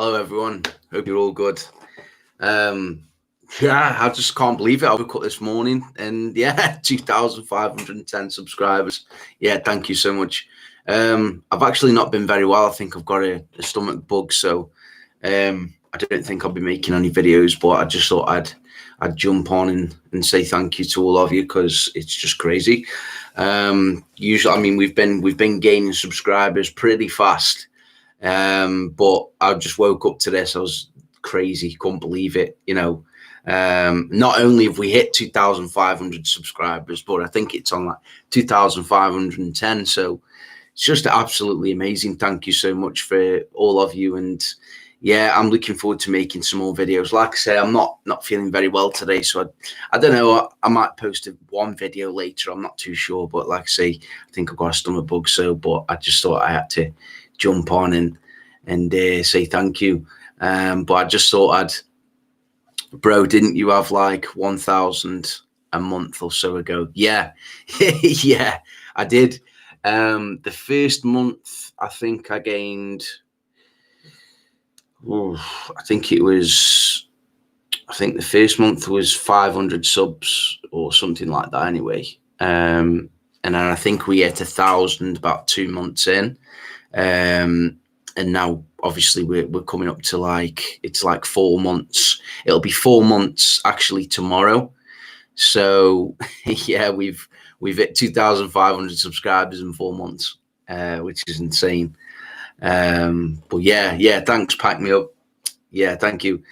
Hello, everyone. Hope you're all good. Yeah, I just can't believe it. I woke up this morning and 2,510 subscribers. Yeah, thank you so much. I've actually not been very well. I think I've got a stomach bug, so I don't think I'll be making any videos, but I just thought I'd jump on and say thank you to all of you because it's just crazy. Usually, I mean, we've been gaining subscribers pretty fast. But I just woke up to this. I was crazy, couldn't believe it. Not only have we hit 2,500 subscribers, but I think it's on like 2,510. So it's just absolutely amazing. Thank you so much for all of you. And yeah, I'm looking forward to making some more videos. Like I say, I'm not feeling very well today, so I don't know. I might post one video later. I'm not too sure, but like I say, I think I've got a stomach bug. But I just thought I had to jump on and say thank you. But I just thought bro, didn't you have like 1,000 a month or so ago? Yeah, yeah, I did. The first month, I think I gained. I think the first month was 500 subs or something like that. Anyway, and then I think we hit 1,000 about 2 months in. And now obviously we're coming up to it's 4 months. It'll be 4 months actually tomorrow. So yeah, we've hit 2,500 subscribers in 4 months, which is insane. But yeah, thanks, pack me up. Yeah, thank you.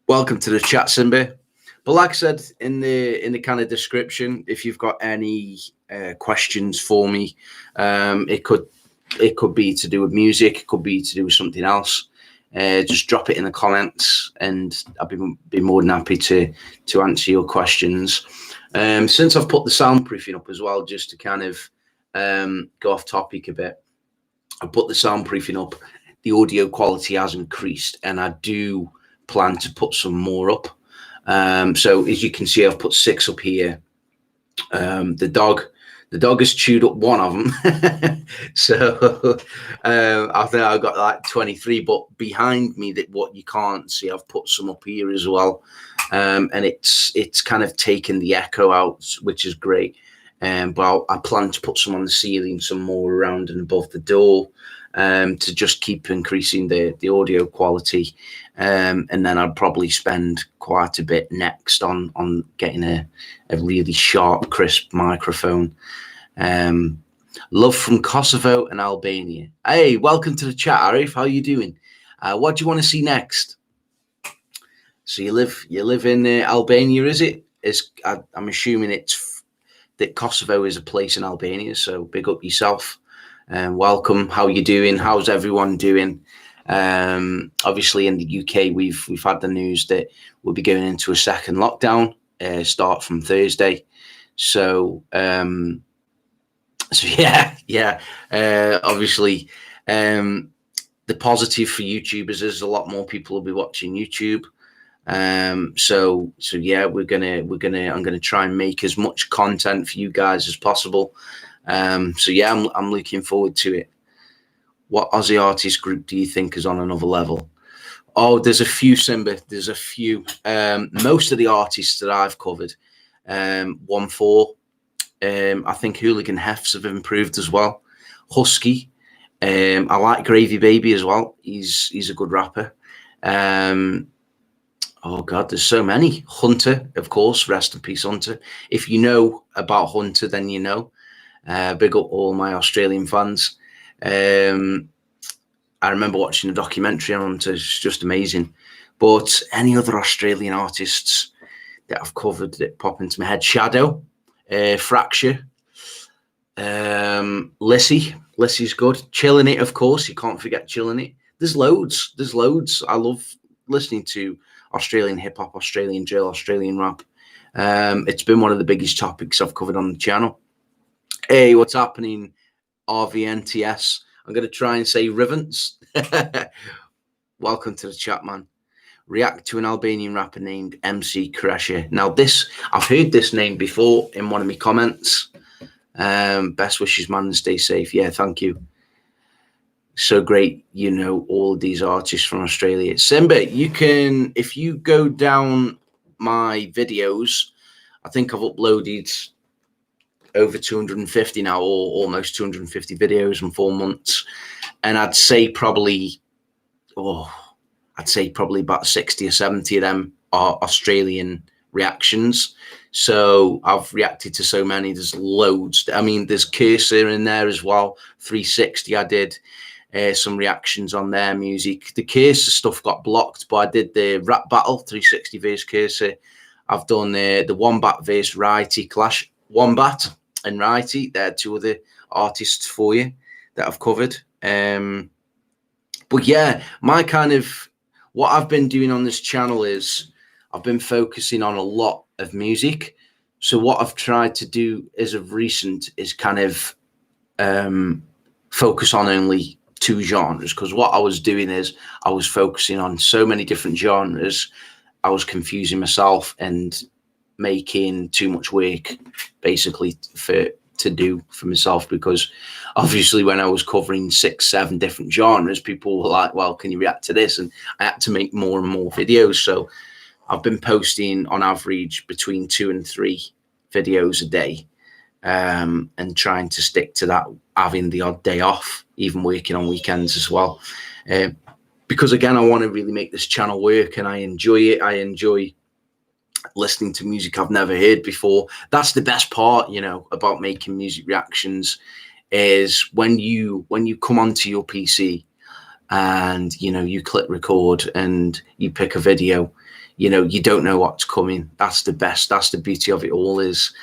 Welcome to the chat, Simba. But like I said in the kind of description, if you've got any questions for me, it could be to do with music, it could be to do with something else. Just drop it in the comments, and I'll be more than happy to answer your questions. Since I've put the soundproofing up as well, just to kind of go off topic a bit, I put the soundproofing up. The audio quality has increased, and I do plan to put some more up. So as you can see, I've put 6 up here. The dog has chewed up one of them. So I think I've got like 23, but behind me, that what you can't see, I've put some up here as well. And it's kind of taken the echo out, which is great. But I plan to put some on the ceiling, some more around and above the door, to just keep increasing the audio quality. And then I'd probably spend quite a bit next on getting a really sharp, crisp microphone. Love from Kosovo and Albania. Hey, welcome to the chat, Arif. How are you doing? What do you want to see next? So you live in Albania, is it? I'm assuming that Kosovo is a place in Albania. So big up yourself. Welcome. How are you doing? How's everyone doing? Obviously in the UK, we've had the news that we'll be going into a second lockdown, start from Thursday. So yeah. Obviously, the positive for YouTubers is a lot more people will be watching YouTube. So yeah, I'm gonna try and make as much content for you guys as possible. So yeah, I'm looking forward to it. What Aussie artist group do you think is on another level? Oh, there's a few, Simba. There's a few. Most of the artists that I've covered, 1-4. I think Hooligan Hefts have improved as well. Husky. I like Gravy Baby as well. He's a good rapper. Oh God, there's so many. Hunter, of course. Rest in peace, Hunter. If you know about Hunter, then you know. Big up all my Australian fans. I remember watching a documentary on Hunter. It's just amazing. But any other Australian artists that I've covered that pop into my head? Shadow, Fracture, Lissy's good. Chillin' It, of course. You can't forget Chillin' It. There's loads. I love listening to Australian hip hop, Australian drill, Australian rap. It's been one of the biggest topics I've covered on the channel. Hey, what's happening? RVNTS. I'm going to try and say Rivens. Welcome to the chat, man. React to an Albanian rapper named MC Kresha. Now I've heard this name before in one of my comments. Best wishes, man, and stay safe. Yeah, thank you. So great, you know, all of these artists from Australia. Simba, you can, if you go down my videos, I think I've uploaded over 250 now, or almost 250 videos in 4 months. And I'd say probably about 60 or 70 of them are Australian reactions. So I've reacted to so many. There's loads. I mean, there's Cursor in there as well. 360, I did some reactions on their music. The Cursor stuff got blocked, but I did the rap battle, 360 versus Cursor. I've done the Wombat versus Righty clash. Wombat and Righty, they're two other artists for you that I've covered. But yeah, my kind of, what I've been doing on this channel is I've been focusing on a lot of music. So what I've tried to do as of recent is kind of focus on only 2 genres, because what I was doing is I was focusing on so many different genres. I was confusing myself and making too much work basically to do for myself, because obviously when I was covering 6, 7 different genres, people were like, well, can you react to this? And I had to make more and more videos. So I've been posting on average between 2 and 3 videos a day, and trying to stick to that, having the odd day off, even working on weekends as well. Because again, I want to really make this channel work, and I enjoy it. I enjoy listening to music I've never heard before. That's the best part, you know, about making music reactions, is when you come onto your PC and, you know, you click record and you pick a video, you know, you don't know what's coming. That's the best. That's the beauty of it all. Is,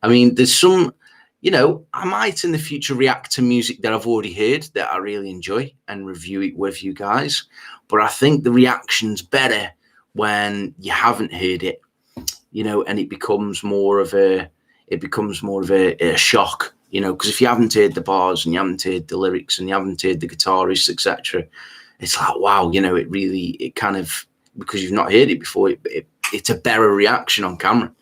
I mean, there's some, you know, I might in the future react to music that I've already heard that I really enjoy and review it with you guys. But I think the reaction's better when you haven't heard it, you know, and it becomes more of a shock, you know, because if you haven't heard the bars and you haven't heard the lyrics and you haven't heard the guitarists, etc., it's like, wow, you know, it kind of, because you've not heard it before, it's a better reaction on camera,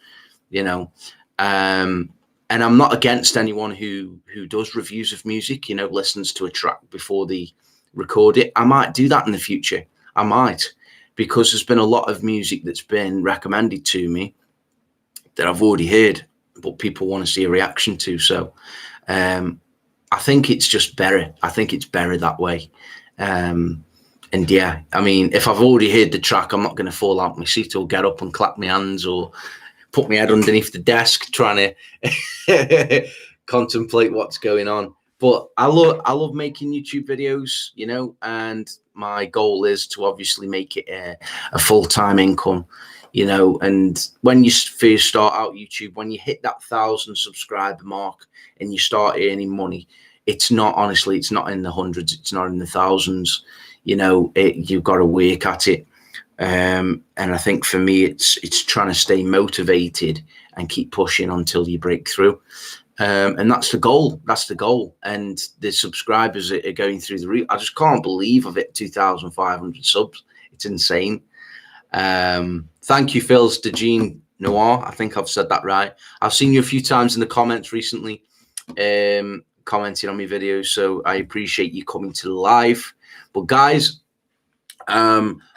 you know. And I'm not against anyone who does reviews of music, you know, listens to a track before they record it. I might do that in the future. I might, because there's been a lot of music that's been recommended to me that I've already heard, but people want to see a reaction to. So I think it's just better. I think it's better that way. And yeah, I mean, if I've already heard the track, I'm not going to fall out my seat or get up and clap my hands or put my head underneath the desk trying to contemplate what's going on. But I love making YouTube videos, you know, and my goal is to obviously make it a full-time income, you know. And when you first start out YouTube, when you hit that 1,000 subscriber mark and you start earning money, it's not in the hundreds, it's not in the thousands, you know. You've got to work at it. And I think for me, it's trying to stay motivated and keep pushing until you break through. And that's the goal. That's the goal. And the subscribers are going through the roof. I just can't believe I've hit 2,500 subs. It's insane. Thank you, Phil's Dejeen Noir. I think I've said that right. I've seen you a few times in the comments recently, commenting on my videos. So I appreciate you coming to the live. But guys,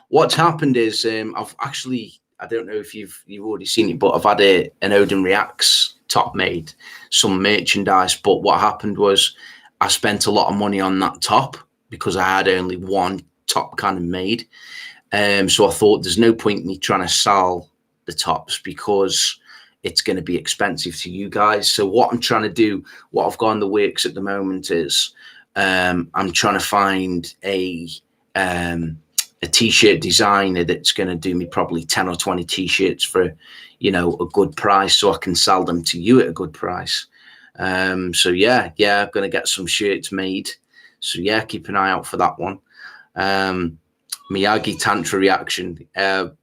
what's happened is I've actually, I don't know if you've already seen it, but I've had an Odin Reacts top made, some merchandise. But what happened was I spent a lot of money on that top because I had only one top kind of made. So I thought there's no point in me trying to sell the tops because it's going to be expensive to you guys. So what I'm trying to do, what I've got in the works at the moment is I'm trying to find a t-shirt designer that's going to do me probably 10 or 20 t-shirts for, you know, a good price, so I can sell them to you at a good price. So yeah, I'm going to get some shirts made. So yeah, keep an eye out for that one. Miyagi Tantra reaction.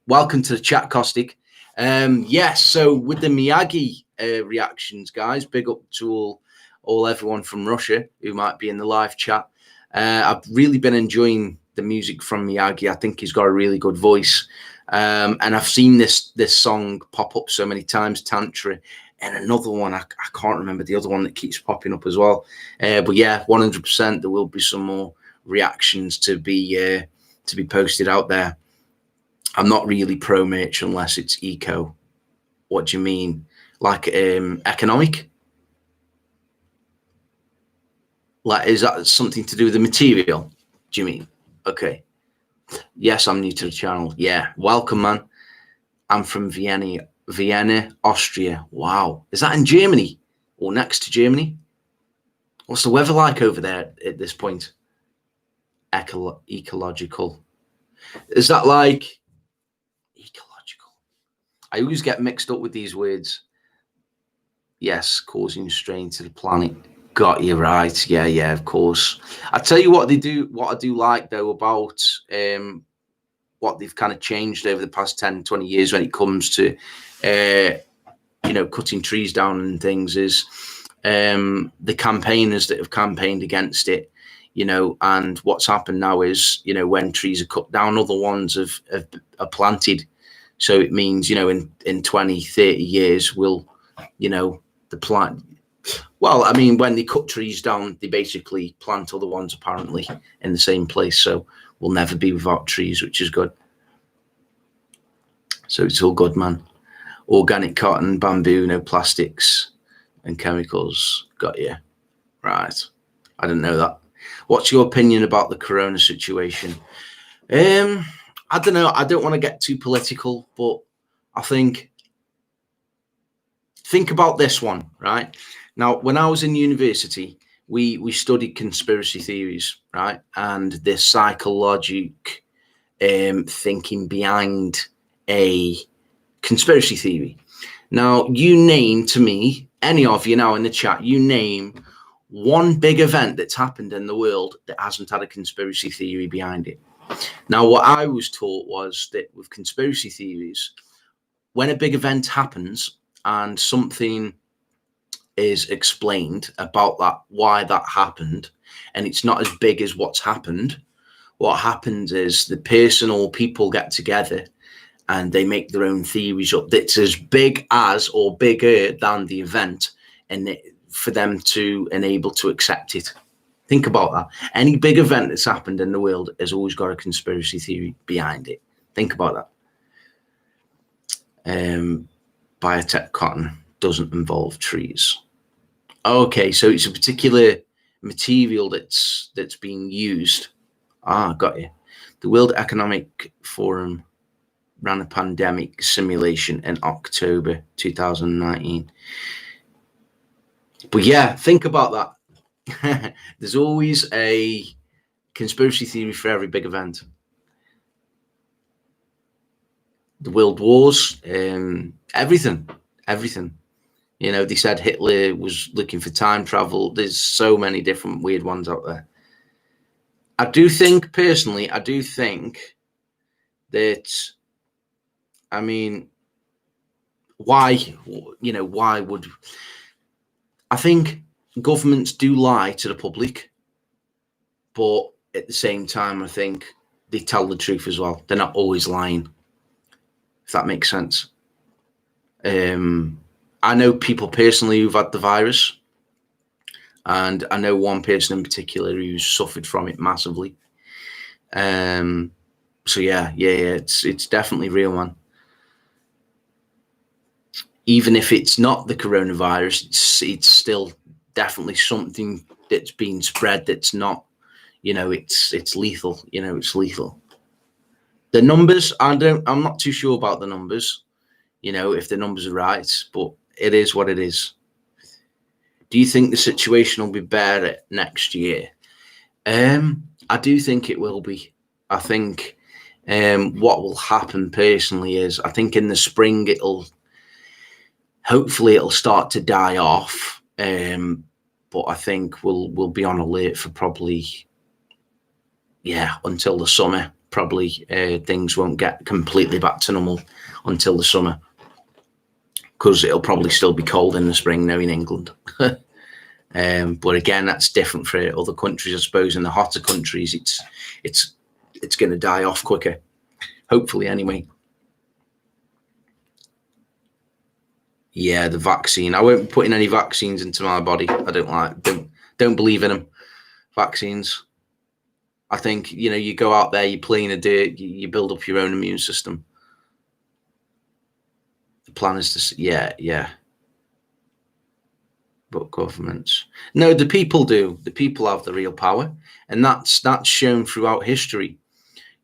Welcome to the chat, Caustic. Yes, so with the Miyagi reactions, guys, big up to everyone from Russia who might be in the live chat. I've really been enjoying the music from Miyagi. I think he's got a really good voice. And I've seen this song pop up so many times, Tantra, and another one, I can't remember the other one that keeps popping up as well. But yeah, 100% there will be some more reactions to be posted out there. I'm not really pro merch unless it's eco. What do you mean? Like economic? Like, is that something to do with the material? Do you mean? Okay. Yes, I'm new to the channel. Yeah, welcome, man. I'm from Vienna, Austria. Wow. Is that in Germany or next to Germany? What's the weather like over there at this point? Ecological. Is that like ecological? I always get mixed up with these words. Yes, causing strain to the planet. Got you right. Yeah, of course. I tell you what I do like though about what they've kind of changed over the past 10, 20 years when it comes to cutting trees down and things is the campaigners that have campaigned against it, and what's happened now is, when trees are cut down, other ones are planted. So it means, in 20, 30 years, the plant. Well, I mean, when they cut trees down, they basically plant other ones apparently in the same place. So we'll never be without trees, which is good. So it's all good, man. Organic cotton, bamboo, no plastics and chemicals. Got you. Right. I didn't know that. What's your opinion about the corona situation? I don't know. I don't want to get too political, but I think about this one, right? Now, when I was in university, we studied conspiracy theories, right? And the psychologic thinking behind a conspiracy theory. Now, you name to me, any of you now in the chat, you name one big event that's happened in the world that hasn't had a conspiracy theory behind it. Now, what I was taught was that with conspiracy theories, when a big event happens and something is explained about that, why that happened, and it's not as big as what's happened, what happens is the person or people get together and they make their own theories up that's as big as or bigger than the event, and for them to enable to accept it. Think about that. Any big event that's happened in the world has always got a conspiracy theory behind it. Think about that. Biotech cotton doesn't involve trees. Okay, so it's a particular material that's being used. Got you. The World Economic Forum ran a pandemic simulation in October 2019. But yeah, think about that. There's always a conspiracy theory for every big event. The world wars, everything. They said Hitler was looking for time travel. There's so many different weird ones out there. I do think that, I mean, why would, I think governments do lie to the public, but at the same time, I think they tell the truth as well. They're not always lying, if that makes sense. I know people personally who've had the virus, and I know one person in particular who's suffered from it massively. So yeah, it's definitely real, man. Even if it's not the coronavirus, it's still definitely something that's being spread that's not, it's lethal. It's lethal. The numbers, I'm not too sure about the numbers, if the numbers are right, but it is what it is. Do you think the situation will be better next year? I do think it will be. I think what will happen personally is, I think in the spring hopefully it'll start to die off. But I think we'll be on alert for probably, until the summer. Probably things won't get completely back to normal until the summer, because it'll probably still be cold in the spring now in England. But again, that's different for other countries, I suppose. In the hotter countries, it's going to die off quicker, hopefully anyway. Yeah, the vaccine. I won't be putting any vaccines into my body. I don't believe in them. Vaccines. I think, you know, you go out there, you play in the dirt, you build up your own immune system. The plan is to, yeah. But governments, no, the people do. The people have the real power, and that's shown throughout history.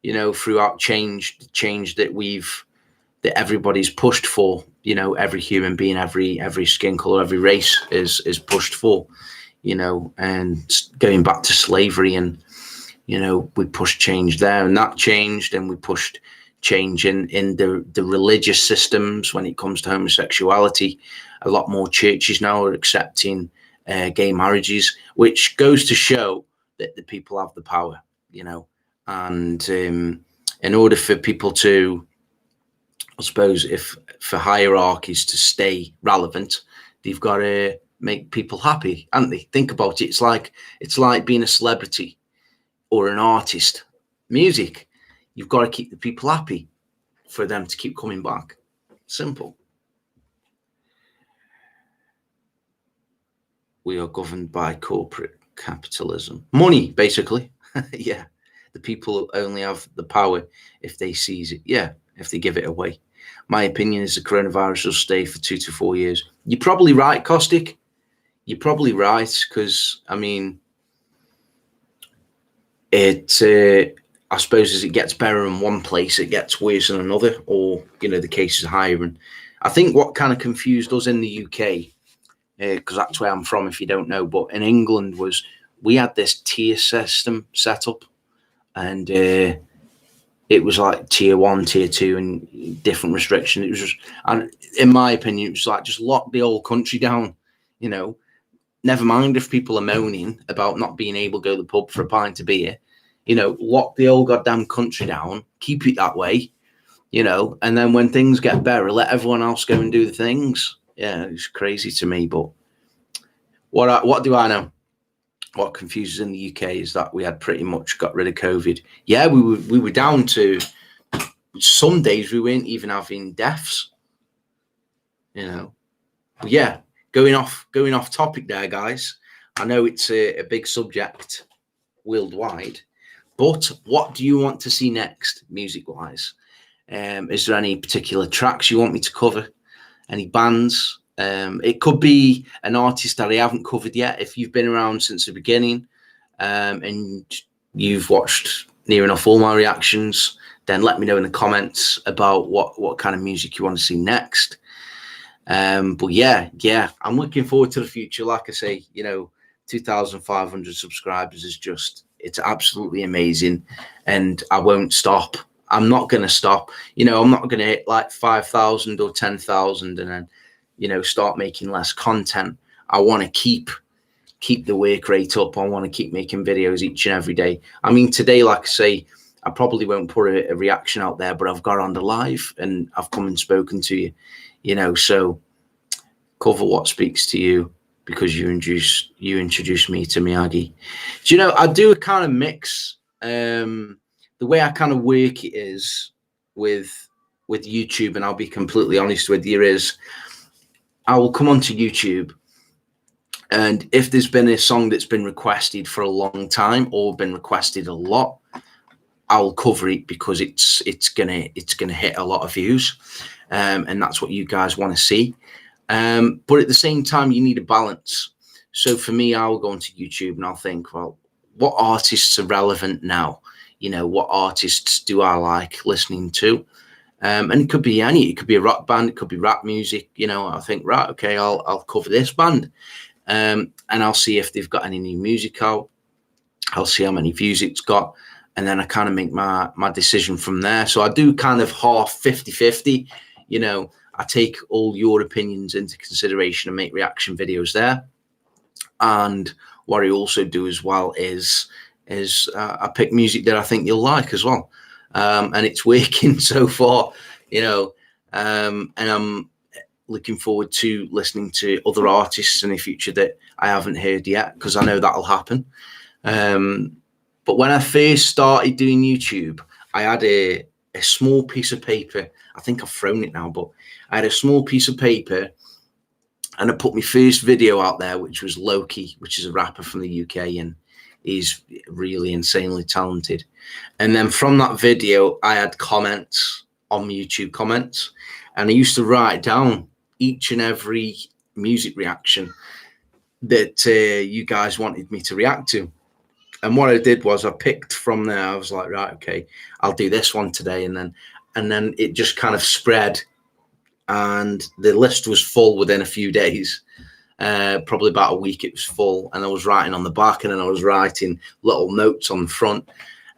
You know, throughout change that everybody's pushed for. You know, every human being, every skin color, every race is pushed for. You know, and going back to slavery, and you know, we pushed change there, and that changed, and we pushed change in the religious systems when it comes to homosexuality. A lot more churches now are accepting gay marriages, which goes to show that the people have the power, you know. And in order for people to, I suppose, if for hierarchies to stay relevant, they've got to make people happy, haven't they? Think about it. It's like being a celebrity or an artist. Music, you've got to keep the people happy for them to keep coming back. Simple. We are governed by corporate capitalism. Money, basically. Yeah. The people only have the power if they seize it. Yeah, if they give it away. My opinion is the coronavirus will stay for 2 to 4 years. You're probably right, Caustic. You're probably right, because, I mean, I suppose as it gets better in one place, it gets worse in another, or, you know, the cases are higher. And I think what kind of confused us in the UK, because that's where I'm from, if you don't know, but in England was we had this tier system set up, and it was like tier 1, tier 2, and different restrictions. It was just, and in my opinion, it was like just lock the whole country down, you know. Never mind if people are moaning about not being able to go to the pub for a pint of beer, you know, lock the whole goddamn country down, keep it that way, you know, and then when things get better, let everyone else go and do the things. Yeah, it's crazy to me, but what do I know? What confuses in the UK is that we had pretty much got rid of COVID. Yeah, we were down to some days we weren't even having deaths, you know. But yeah, going off topic there, guys. I know it's a big subject worldwide, but what do you want to see next, music-wise? Is there any particular tracks you want me to cover? Any bands? It could be an artist that I haven't covered yet. If you've been around since the beginning and you've watched near enough all my reactions, then let me know in the comments about what kind of music you want to see next. But yeah, I'm looking forward to the future. Like I say, you know, 2,500 subscribers is just, it's absolutely amazing, and I won't stop. I'm not going to stop. You know, I'm not going to hit like 5,000 or 10,000 and then, you know, start making less content. I want to keep the work rate up. I want to keep making videos each and every day. I mean, today, like I say, I probably won't put a reaction out there, but I've got on the live and I've come and spoken to you, you know, so cover what speaks to you, because you introduced me to Miyagi. Do you know, I do a kind of mix. The way I kind of work it is with YouTube, and I'll be completely honest with you, is I will come onto YouTube, and if there's been a song that's been requested for a long time or been requested a lot, I'll cover it because it's gonna hit a lot of views, and that's what you guys want to see. But at the same time, you need a balance. So for me, I'll go onto YouTube and I'll think, well, what artists are relevant now? You know, what artists do I like listening to? And it could be it could be a rock band, it could be rap music. You know, I think, right, okay, I'll cover this band, and I'll see if they've got any new music out. I'll see how many views it's got, and then I kind of make my decision from there. So I do kind of half 50-50, you know. I take all your opinions into consideration and make reaction videos there. And what I also do as well is I pick music that I think you'll like as well. And it's working so far, you know, and I'm looking forward to listening to other artists in the future that I haven't heard yet, because I know that'll happen. But when I first started doing YouTube, I had a small piece of paper. I think I've thrown it now, but I had a small piece of paper, and I put my first video out there, which was Loki, which is a rapper from the UK, and He's really insanely talented. And then from that video, I had comments on YouTube comments, and I used to write down each and every music reaction that you guys wanted me to react to. And what I did was I picked from there. I was like, right, okay, I'll do this one today. And then it just kind of spread, and the list was full within a few days. Probably about a week it was full, and I was writing on the back, and then I was writing little notes on the front.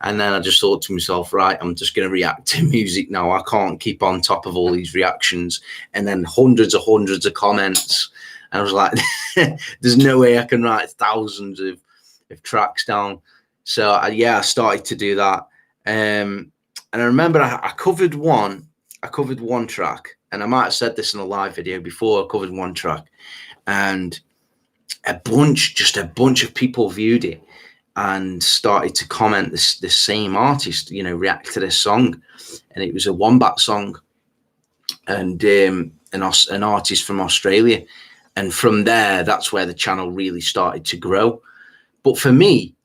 And then I just thought to myself, right, I'm just going to react to music now. I can't keep on top of all these reactions. And then hundreds of comments. And I was like, there's no way I can write thousands of tracks down. So I started to do that. And I remember I covered one track, and I might have said this in a live video before. I covered one track, and a bunch of people viewed it and started to comment this same artist, react to this song. And it was a Wombat song, and an artist from Australia. And from there, that's where the channel really started to grow. But for me,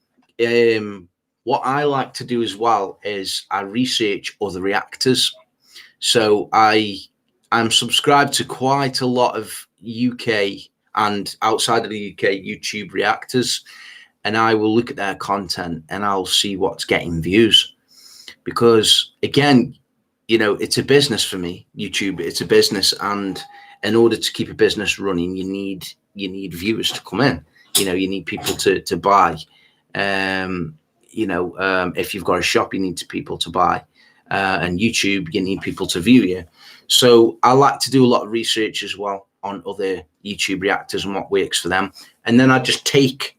what I like to do as well is I research other reactors. So I'm subscribed to quite a lot of UK and outside of the UK YouTube reactors, and I will look at their content and I'll see what's getting views. Because again, it's a business for me, YouTube. It's a business, and in order to keep a business running, you need viewers to come in. You need people to buy. If you've got a shop, you need people to buy. And YouTube, you need people to view you. So I like to do a lot of research as well on other YouTube reactors and what works for them. And then I just take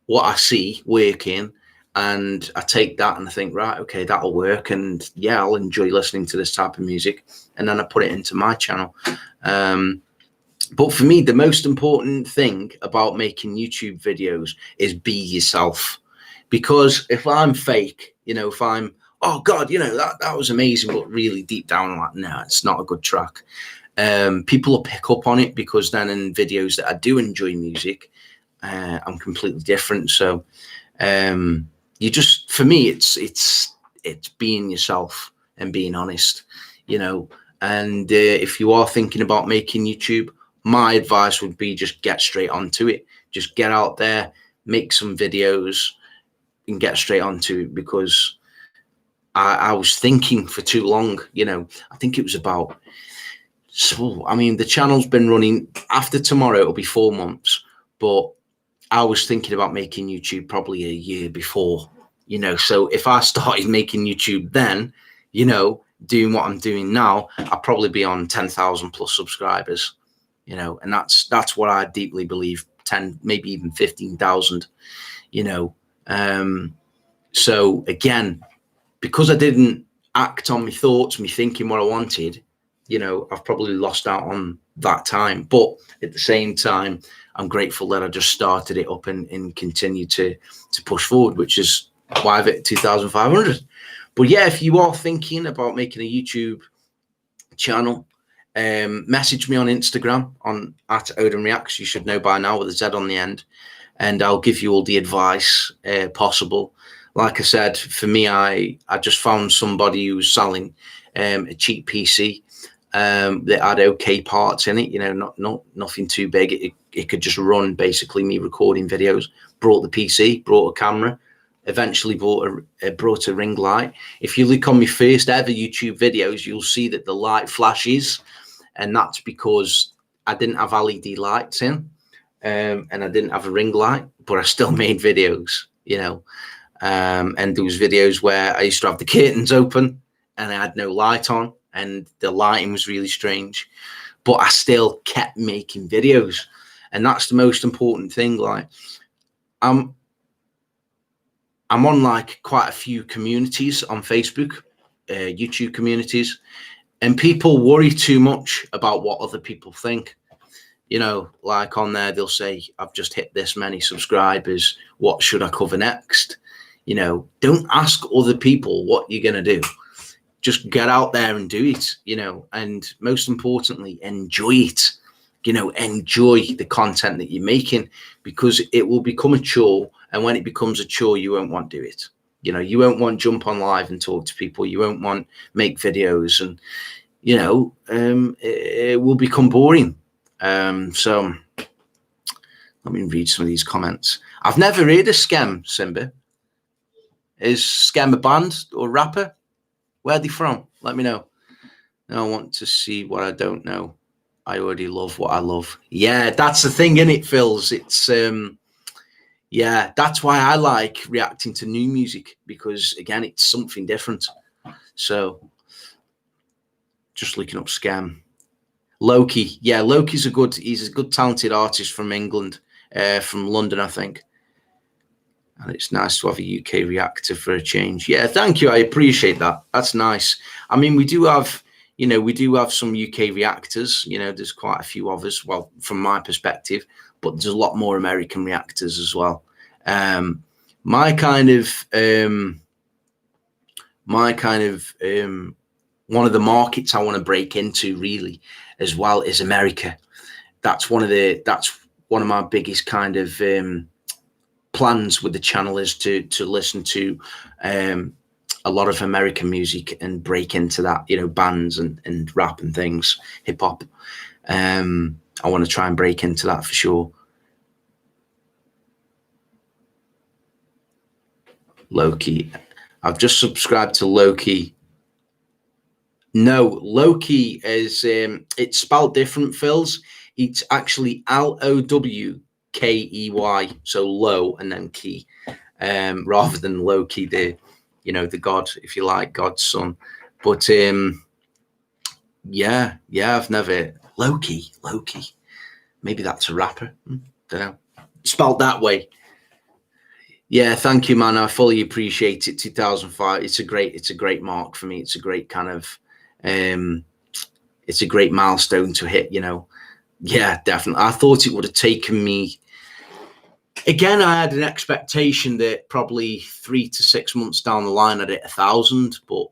what I see working, and I take that and I think, right, okay, that'll work. And yeah, I'll enjoy listening to this type of music. And then I put it into my channel. But for me, the most important thing about making YouTube videos is be yourself. Because if I'm fake, if I'm, oh God, that was amazing, but really deep down, I'm like, no, it's not a good track. People will pick up on it, because then in videos that I do enjoy music, I'm completely different. So for me, it's being yourself and being honest, and if you are thinking about making YouTube, my advice would be just get straight onto it. Just get out there, make some videos and get straight onto it. Because I was thinking for too long, I think it was about, the channel's been running, after tomorrow it'll be 4 months, but I was thinking about making YouTube probably a year before, so if I started making YouTube then, doing what I'm doing now, I'll probably be on 10,000 plus subscribers, and that's what I deeply believe, 10, maybe even 15,000, so again, because I didn't act on my thoughts, me thinking what I wanted, I've probably lost out on that time. But at the same time, I'm grateful that I just started it up and continue to push forward, which is why I've hit 2,500. But yeah, if you are thinking about making a YouTube channel, message me on Instagram at Odin Reacts. You should know by now, with a Z on the end, and I'll give you all the advice possible. Like I said, for me, I just found somebody who was selling a cheap PC that had okay parts in it, nothing too big. It could just run basically me recording videos. Brought the PC, brought a camera, eventually brought a ring light. If you look on my first ever YouTube videos, you'll see that the light flashes, and that's because I didn't have LED lights in, and I didn't have a ring light, but I still made videos, and there was videos where I used to have the curtains open and I had no light on, and the lighting was really strange, but I still kept making videos. And that's the most important thing. Like, I'm on like quite a few communities on Facebook, YouTube communities, and people worry too much about what other people think. Like on there, they'll say, I've just hit this many subscribers, what should I cover next? Don't ask other people what you're going to do. Just get out there and do it, and most importantly, enjoy it. Enjoy the content that you're making, because it will become a chore And when it becomes a chore, you won't want to do it. You know, you won't want to jump on live and talk to people. You won't want make videos, and you know, it will become boring. So let me read some of these comments. I've never heard of Skem, Simba. Is Skem a band or rapper? Where are they from? Let me know. Now I want to see what I don't know. I already love what I love. Yeah, that's the thing, innit, Phils? It's yeah, that's why I like reacting to new music, because again, it's something different. So just looking up Skem. Loki. Yeah, Loki's he's a good talented artist from England, from London, I think. And it's nice to have a UK reactor for a change. Yeah, thank you. I appreciate that. That's nice. I mean, we do have, you know, we do have some UK reactors. You know, there's quite a few of us. Well, from my perspective, but there's a lot more American reactors as well. My kind of one of the markets I want to break into really as well is America. That's one of my biggest kind of plans with the channel, is to listen to a lot of American music and break into that, you know, bands and rap and things, hip hop. I want to try and break into that for sure. Loki. I've just subscribed to Loki. No, Loki is it's spelled different, Phils. It's actually Lowkey, so low and then key, rather than Loki, the, you know, the god, if you like, God's son. But yeah, I've never Loki. Maybe that's a rapper. Don't know. Spelled that way. Yeah, thank you, man. I fully appreciate it. 2005. It's a great mark for me. It's a great kind of it's a great milestone to hit, you know. Yeah, definitely. I thought it would have taken me, again, I had an expectation that probably 3 to 6 months down the line I'd hit 1,000, but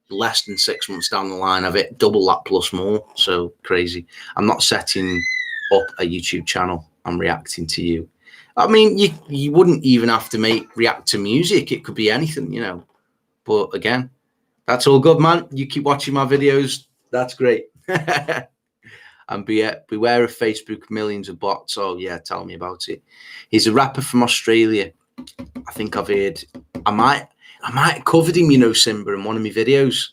less than 6 months down the line I've hit double that plus more. So crazy. I'm not setting up a YouTube channel. I'm reacting to you. I mean, you wouldn't even have to react to music. It could be anything, you know. But again, that's all good, man. You keep watching my videos. That's great. And beware of Facebook, millions of bots. Oh yeah, tell me about it. He's a rapper from Australia. I think I've heard. I might have covered him, you know, Simba, in one of my videos.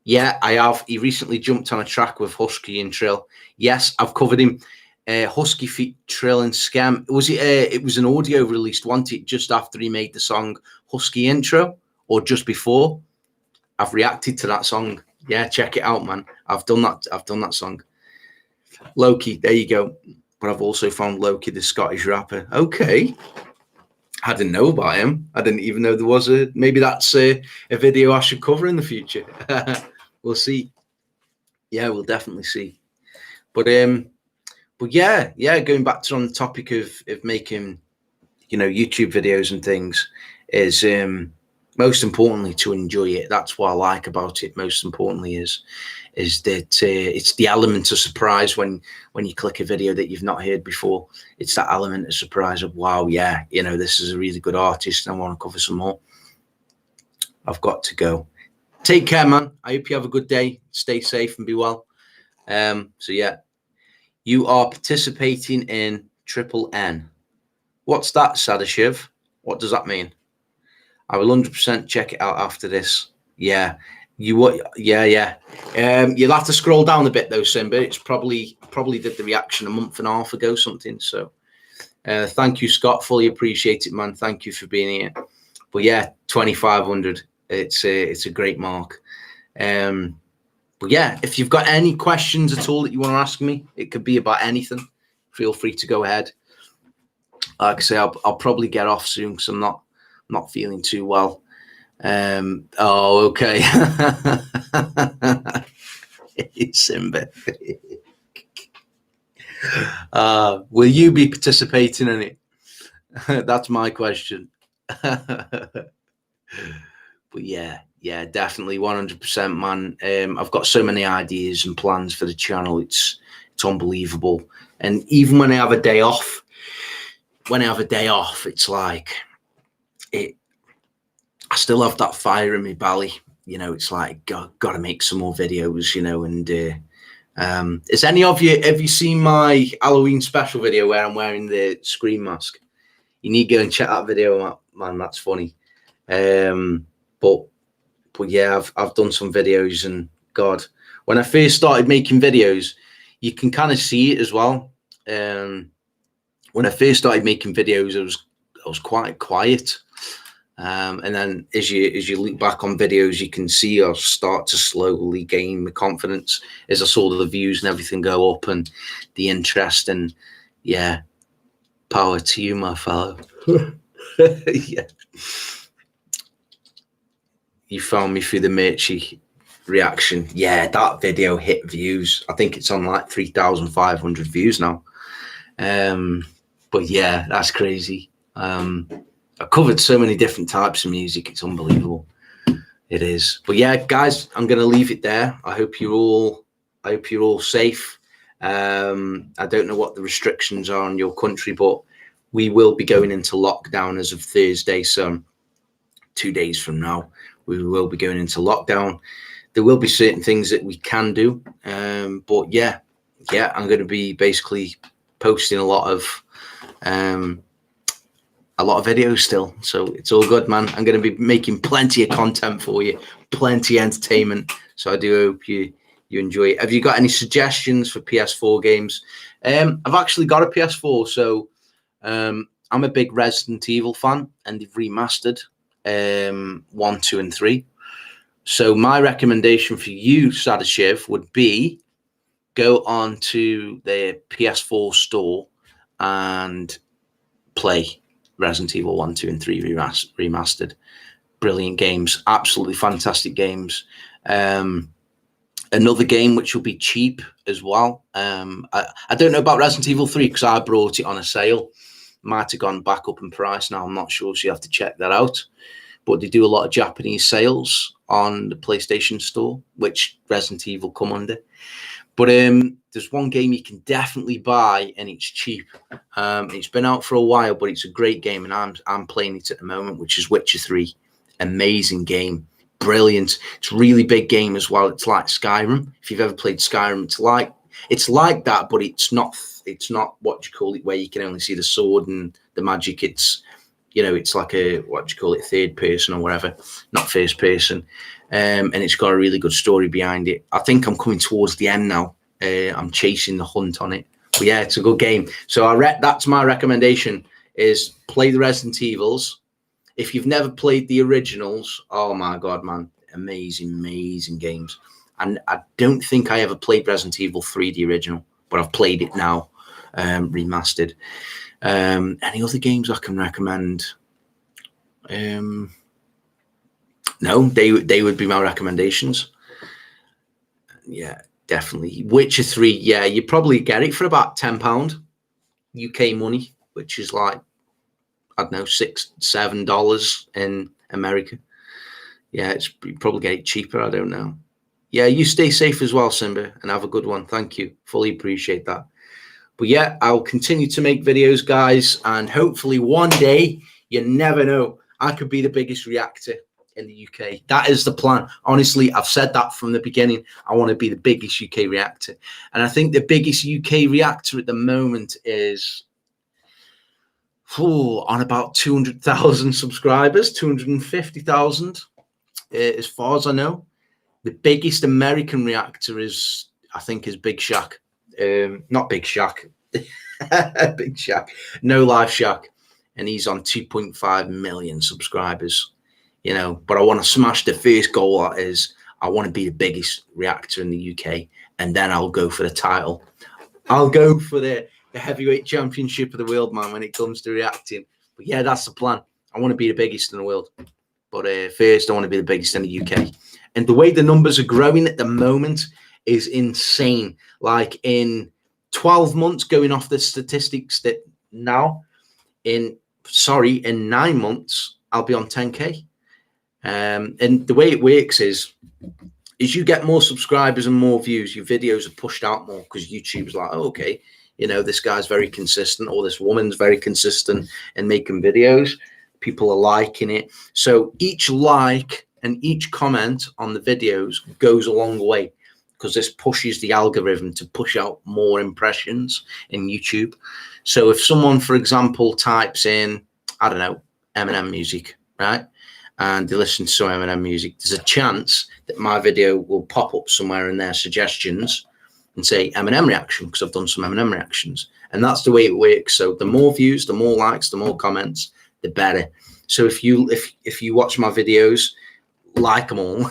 Yeah, I have. He recently jumped on a track with Husky and Trill. Yes, I've covered him. Husky feat Trill and Skem. Was it? It was an audio released, wasn't it? Just after he made the song Husky Intro, or just before. I've reacted to that song. Yeah, check it out, man. I've done that song. Loki, there you go. But I've also found Loki, the Scottish rapper. Okay. I didn't know about him. I didn't even know there was maybe that's a video I should cover in the future. We'll see. Yeah, we'll definitely see. But yeah, going back to on the topic of making, you know, YouTube videos and things, is most importantly to enjoy it. That's what I like about it. Most importantly is that it's the element of surprise when you click a video that you've not heard before. It's that element of surprise of, wow, yeah, you know, this is a really good artist and I want to cover some more. I've got to go. Take care, man. I hope you have a good day. Stay safe and be well. So yeah, you are participating in Triple N. What's that, Sadashiv? What does that mean? I will 100% check it out after this. Yeah, you would. Yeah. You'll have to scroll down a bit though, Simba. It's probably did the reaction a month and a half ago, something. So, thank you, Scott. Fully appreciate it, man. Thank you for being here. But yeah, 2,500. It's a great mark. But yeah, if you've got any questions at all that you want to ask me, it could be about anything. Feel free to go ahead. Like I say, I'll probably get off soon because I'm not feeling too well. Oh, okay. It's Simba. Will you be participating in it? That's my question. But yeah, definitely 100%, man. I've got so many ideas and plans for the channel. It's unbelievable. And even when I have a day off, when I have a day off, it's like I still have that fire in my belly. You know, it's like got to make some more videos. You know, and is any of you, have you seen my Halloween special video where I'm wearing the scream mask? You need to go and check that video out, man. That's funny. But yeah, I've done some videos, and God, when I first started making videos, you can kind of see it as well. When I first started making videos, I was quite quiet. And then as you look back on videos, you can see I start to slowly gain the confidence as I saw the views and everything go up and the interest. And yeah, power to you, my fellow. Yeah. You found me through the Mirchi reaction. Yeah, that video hit views. I think it's on like 3,500 views now. But yeah, that's crazy. I covered so many different types of music. It's unbelievable. It is. But yeah, guys, I'm going to leave it there. I hope you're all safe. I don't know what the restrictions are in your country, but we will be going into lockdown as of Thursday. So 2 days from now, we will be going into lockdown. There will be certain things that we can do. But yeah, I'm going to be basically posting a lot of videos still, so it's all good, man. I'm going to be making plenty of content for you, plenty of entertainment, so I do hope you enjoy it. Have you got any suggestions for PS4 games? I've actually got a PS4, so I'm a big Resident Evil fan, and they've remastered 1, 2 and 3. So my recommendation for you, Sadashiv, would be go on to the PS4 store and play Resident Evil 1, 2 and 3 remastered. Brilliant games, absolutely fantastic games. Another game which will be cheap as well. I don't know about Resident Evil 3 because I brought it on a sale. Might have gone back up in price now, I'm not sure, so you have to check that out. But they do a lot of Japanese sales on the PlayStation Store, which Resident Evil come under. But there's one game you can definitely buy, and it's cheap. It's been out for a while, but it's a great game, and I'm playing it at the moment, which is Witcher 3. Amazing game, brilliant. It's a really big game as well. It's like Skyrim. If you've ever played Skyrim, it's like that, but it's not what you call it, where you can only see the sword and the magic. It's, you know, it's like a, what do you call it, third person or whatever, not first person. And it's got a really good story behind it. I think I'm coming towards the end now. I'm chasing the hunt on it. But yeah, it's a good game. So that's my recommendation, is play the Resident Evils. If you've never played the originals, oh my God, man, amazing games. And I don't think I ever played Resident Evil 3, the original, but I've played it now, remastered. Any other games I can recommend? No, they would be my recommendations. Yeah, definitely. Witcher 3, yeah, you probably get it for about £10 UK money, which is like, I don't know, $6-7 in America. Yeah, you probably get it cheaper, I don't know. Yeah, you stay safe as well, Simba, and have a good one. Thank you. Fully appreciate that. But yeah, I'll continue to make videos, guys, and hopefully one day, you never know, I could be the biggest reactor in the UK. That is the plan. Honestly, I've said that from the beginning. I want to be the biggest UK reactor. And I think the biggest UK reactor at the moment is on about 200,000 subscribers, 250,000, as far as I know. The biggest American reactor is Big Shaq. Not Big Shaq. Big Shaq. No Life Shaq. And he's on 2.5 million subscribers. You know, but I want to smash the first goal. That is, I want to be the biggest reactor in the UK, and then I'll go for the title. I'll go for the heavyweight championship of the world, man, when it comes to reacting. But yeah, that's the plan. I want to be the biggest in the world. But first, I want to be the biggest in the UK. And the way the numbers are growing at the moment is insane. Like in 12 months, going off the statistics that now, in 9 months, I'll be on 10K. And the way it works is you get more subscribers and more views, your videos are pushed out more, because YouTube's like, oh, okay, You know, this guy's very consistent, or this woman's very consistent in making videos. People are liking it. So each like and each comment on the videos goes a long way, because this pushes the algorithm to push out more impressions in YouTube. So if someone, for example, types in, I don't know, Eminem music, right? And they listen to some Eminem music, there's a chance that my video will pop up somewhere in their suggestions and say Eminem reaction, because I've done some Eminem reactions. And that's the way it works. So the more views, the more likes, the more comments, the better. So if you watch my videos, like them all,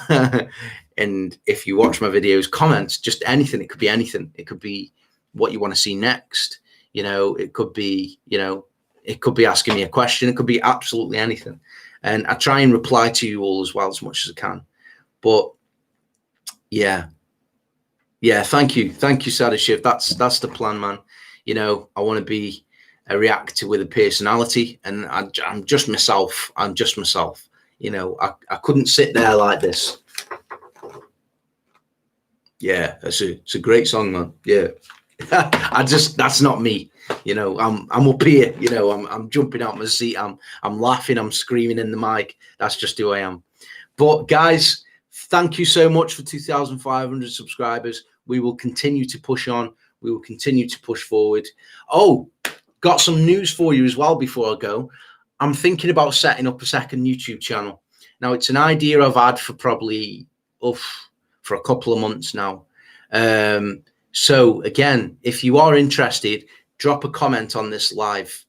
and if you watch my videos, comment just anything. It could be anything. It could be what you want to see next. You know, it could be, you know, it could be asking me a question. It could be absolutely anything. And I try and reply to you all as well, as much as I can. But yeah, thank you, Sadashiv. That's the plan, man. You know, I want to be a reactor with a personality, and I'm just myself. I'm just myself. You know, I couldn't sit there like this. Yeah, it's a great song, man. Yeah, that's not me. You know, I'm up here. You know, I'm jumping out my seat. I'm laughing. I'm screaming in the mic. That's just who I am. But guys, thank you so much for 2,500 subscribers. We will continue to push on. We will continue to push forward. Oh, got some news for you as well before I go. I'm thinking about setting up a second YouTube channel. Now, it's an idea I've had for probably for a couple of months now. So again, if you are interested, drop a comment on this live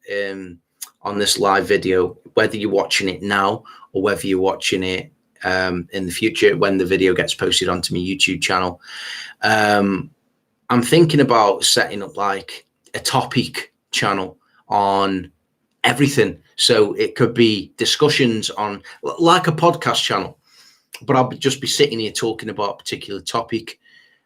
video, whether you're watching it now or whether you're watching it in the future when the video gets posted onto my YouTube channel. I'm thinking about setting up like a topic channel on everything. So it could be discussions on like a podcast channel, but I'll just be sitting here talking about a particular topic.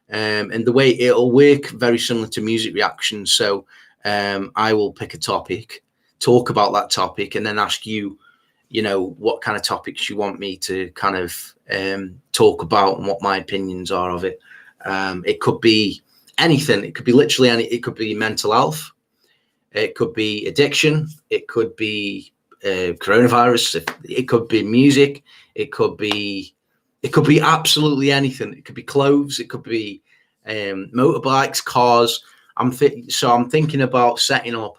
And the way it'll work, very similar to music reactions. So I will pick a topic, talk about that topic, and then ask you, you know, what kind of topics you want me to kind of talk about and what my opinions are of it. It could be anything. It could be literally it could be mental health. It could be addiction. It could be coronavirus. It could be music. It could be absolutely anything. It could be clothes. It could be motorbikes, cars. I'm thinking about setting up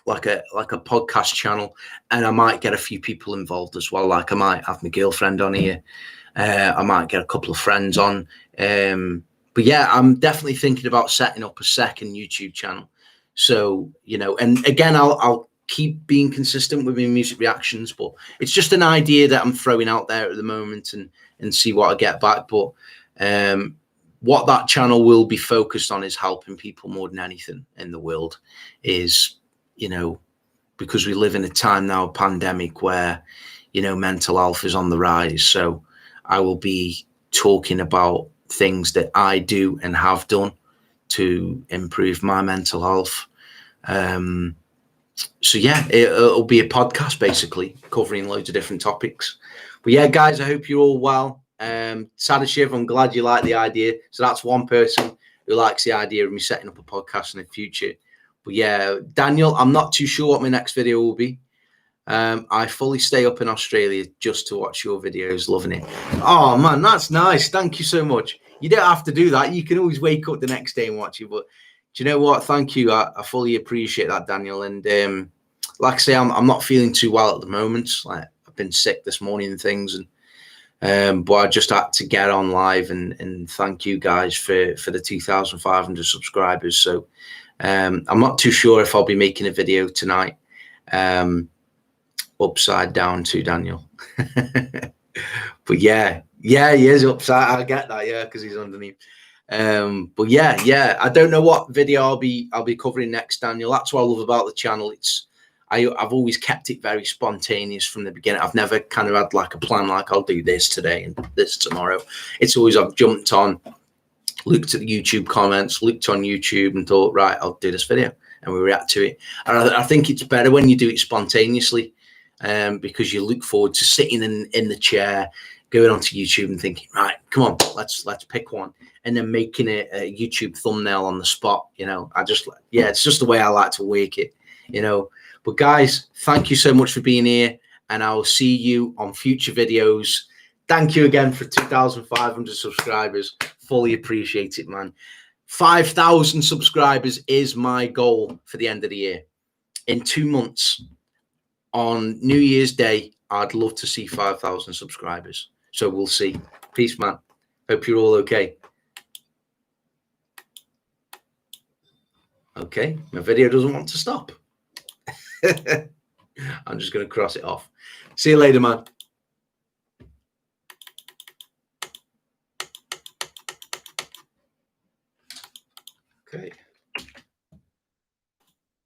like a podcast channel, and I might get a few people involved as well. Like I might have my girlfriend on here. I might get a couple of friends on. But yeah, I'm definitely thinking about setting up a second YouTube channel. So, you know, and again, I'll keep being consistent with my music reactions, but it's just an idea that I'm throwing out there at the moment and see what I get back. But what that channel will be focused on is helping people more than anything in the world. Is, you know, because we live in a time now, a pandemic, where, you know, mental health is on the rise. So I will be talking about things that I do and have done to improve my mental health. So yeah, it'll be a podcast basically covering loads of different topics. But yeah, guys, I hope you're all well. Sadashiv, I'm glad you like the idea. So that's one person who likes the idea of me setting up a podcast in the future. But yeah, Daniel, I'm not too sure what my next video will be. I fully stay up in Australia just to watch your videos. Loving it. Oh man, that's nice. Thank you so much. You don't have to do that. You can always wake up the next day and watch it. But do you know what? Thank you. I fully appreciate that, Daniel. And like I say, I'm not feeling too well at the moment. Like I've been sick this morning and things, and but I just had to get on live and thank you guys for the 2,500 subscribers. So I'm not too sure if I'll be making a video tonight. Upside down to Daniel. But yeah, he is upside. I get that, yeah, because he's underneath. But yeah, I don't know what video I'll be covering next, Daniel. That's what I love about the channel. I've always kept it very spontaneous from the beginning. I've never kind of had like a plan, like I'll do this today and this tomorrow. It's always I've jumped on, looked at the YouTube comments, looked on YouTube and thought, right, I'll do this video, and we react to it. And I think it's better when you do it spontaneously, because you look forward to sitting in the chair, going onto YouTube and thinking, right, come on, let's pick one, and then making it a YouTube thumbnail on the spot. You know, it's just the way I like to work it, you know. But guys, thank you so much for being here, and I will see you on future videos. Thank you again for 2,500 subscribers. Fully appreciate it, man. 5,000 subscribers is my goal for the end of the year. In 2 months, on New Year's Day, I'd love to see 5,000 subscribers. So we'll see. Peace, man. Hope you're all okay. Okay, my video doesn't want to stop. I'm just going to cross it off. See you later, man. Okay.